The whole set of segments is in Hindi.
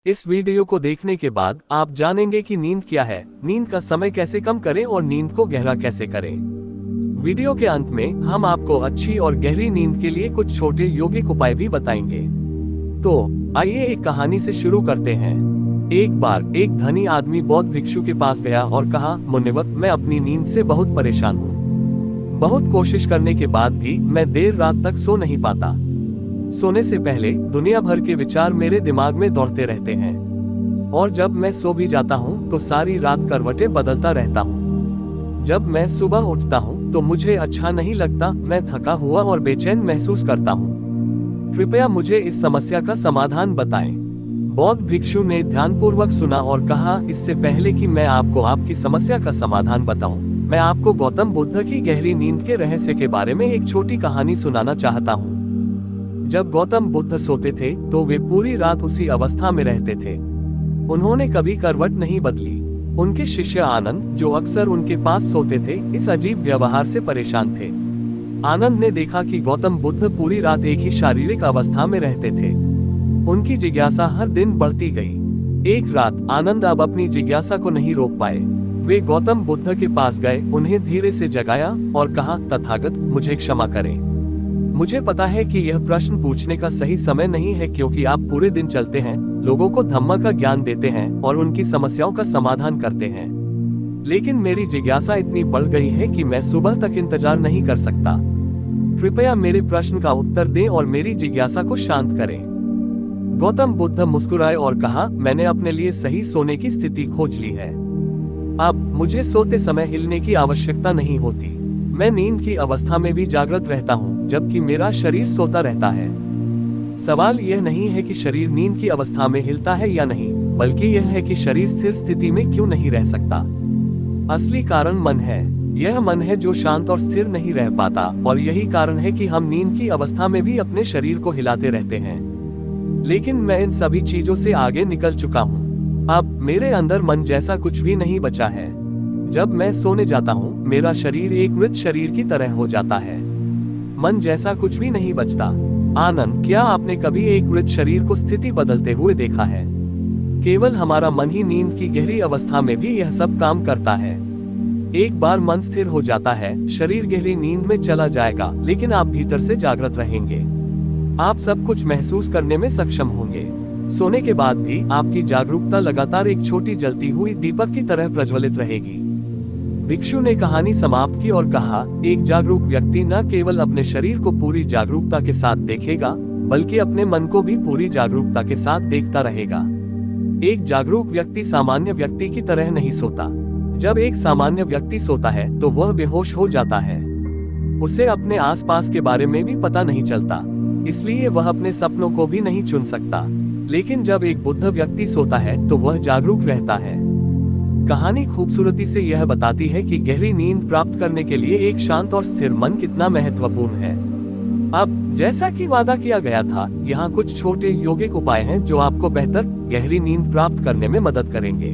इस वीडियो को देखने के बाद आप जानेंगे कि नींद क्या है, नींद का समय कैसे कम करें और नींद को गहरा कैसे करें। वीडियो के अंत में हम आपको अच्छी और गहरी नींद के लिए कुछ छोटे यौगिक उपाय भी बताएंगे। तो आइए एक कहानी से शुरू करते हैं। एक बार एक धनी आदमी बौद्ध भिक्षु के पास गया और कहा, मुनिवर, मैं अपनी नींद से बहुत परेशान हूँ। बहुत कोशिश करने के बाद भी मैं देर रात तक सो नहीं पाता। सोने से पहले दुनिया भर के विचार मेरे दिमाग में दौड़ते रहते हैं और जब मैं सो भी जाता हूँ तो सारी रात करवटें बदलता रहता हूँ। जब मैं सुबह उठता हूँ तो मुझे अच्छा नहीं लगता, मैं थका हुआ और बेचैन महसूस करता हूँ। कृपया मुझे इस समस्या का समाधान बताएं। बौद्ध भिक्षु ने ध्यानपूर्वक सुना और कहा, इससे पहले कि मैं आपको आपकी समस्या का समाधान बताऊं, मैं आपको गौतम बुद्ध की गहरी नींद के रहस्य के बारे में एक छोटी कहानी सुनाना चाहता हूं। जब गौतम बुद्ध सोते थे तो वे पूरी रात उसी अवस्था में रहते थे। उन्होंने कभी करवट नहीं बदली। उनके शिष्य आनंद, जो अक्सर उनके पास सोते थे, इस अजीब व्यवहार से परेशान थे। आनंद ने देखा कि गौतम बुद्ध पूरी रात एक ही शारीरिक अवस्था में रहते थे। उनकी जिज्ञासा हर दिन बढ़ती गई। एक रात आनंद अब अपनी जिज्ञासा को नहीं रोक पाए। वे गौतम बुद्ध के पास गए, उन्हें धीरे से जगाया और कहा, तथागत, मुझे क्षमा करें। मुझे पता है कि यह प्रश्न पूछने का सही समय नहीं है, क्योंकि आप पूरे दिन चलते हैं, लोगों को धम्म का ज्ञान देते हैं और उनकी समस्याओं का समाधान करते हैं। लेकिन मेरी जिज्ञासा इतनी बढ़ गई है कि मैं सुबह तक इंतजार नहीं कर सकता। कृपया मेरे प्रश्न का उत्तर दें और मेरी जिज्ञासा को शांत करें। गौतम बुद्ध मुस्कुराए और कहा, मैंने अपने लिए सही सोने की स्थिति खोज ली है। अब मुझे सोते समय हिलने की आवश्यकता नहीं होती। मैं नींद की अवस्था में भी जागृत रहता हूँ, जबकि मेरा शरीर सोता रहता है। सवाल यह नहीं है कि शरीर नींद की अवस्था में हिलता है या नहीं, बल्कि यह है कि शरीर स्थिर स्थिति में क्यों नहीं रह सकता। असली कारण मन है। यह मन है जो शांत और स्थिर नहीं रह पाता, और यही कारण है कि हम नींद की अवस्था में भी अपने शरीर को हिलाते रहते हैं। लेकिन मैं इन सभी चीजों से आगे निकल चुका हूँ। अब मेरे अंदर मन जैसा कुछ भी नहीं बचा है। जब मैं सोने जाता हूँ, मेरा शरीर एक मृत शरीर की तरह हो जाता है। मन जैसा कुछ भी नहीं बचता। आनंद, क्या आपने कभी एक मृत शरीर को स्थिति बदलते हुए देखा है? केवल हमारा मन ही नींद की गहरी अवस्था में भी यह सब काम करता है। एक बार मन स्थिर हो जाता है, शरीर गहरी नींद में चला जाएगा, लेकिन आप भीतर से जागृत रहेंगे। आप सब कुछ महसूस करने में सक्षम होंगे। सोने के बाद भी आपकी जागरूकता लगातार एक छोटी जलती हुई दीपक की तरह प्रज्वलित रहेगी। भिक्षु ने कहानी समाप्त की और कहा, एक जागरूक व्यक्ति न केवल अपने शरीर को पूरी जागरूकता के साथ देखेगा, बल्कि अपने मन को भी पूरी जागरूकता के साथ देखता रहेगा। एक जागरूक व्यक्ति सामान्य व्यक्ति की तरह नहीं सोता। जब एक सामान्य व्यक्ति सोता है तो वह बेहोश हो जाता है। उसे अपने आसपास के बारे में भी पता नहीं चलता, इसलिए वह अपने सपनों को भी नहीं चुन सकता। लेकिन जब एक बुद्ध व्यक्ति सोता है तो वह जागरूक रहता है। कहानी खूबसूरती से यह बताती है कि गहरी नींद प्राप्त करने के लिए एक शांत और स्थिर मन कितना महत्वपूर्ण है। अब जैसा कि वादा किया गया था, यहाँ कुछ छोटे यौगिक उपाय हैं जो आपको बेहतर गहरी नींद प्राप्त करने में मदद करेंगे।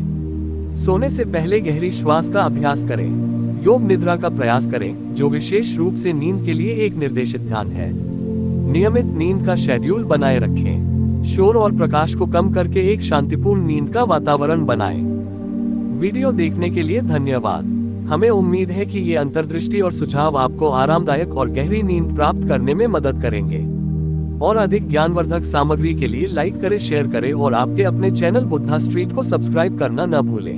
सोने से पहले गहरी श्वास का अभ्यास करें। योग निद्रा का प्रयास करें, जो विशेष रूप से नींद के लिए एक निर्देशित ध्यान है। नियमित नींद का शेड्यूल बनाए रखें। शोर और प्रकाश को कम करके एक शांतिपूर्ण नींद का वातावरण बनाएं। वीडियो देखने के लिए धन्यवाद। हमें उम्मीद है कि ये अंतर्दृष्टि और सुझाव आपको आरामदायक और गहरी नींद प्राप्त करने में मदद करेंगे। और अधिक ज्ञानवर्धक सामग्री के लिए लाइक करें, शेयर करें और आपके अपने चैनल बुद्धा स्ट्रीट को सब्सक्राइब करना न भूलें।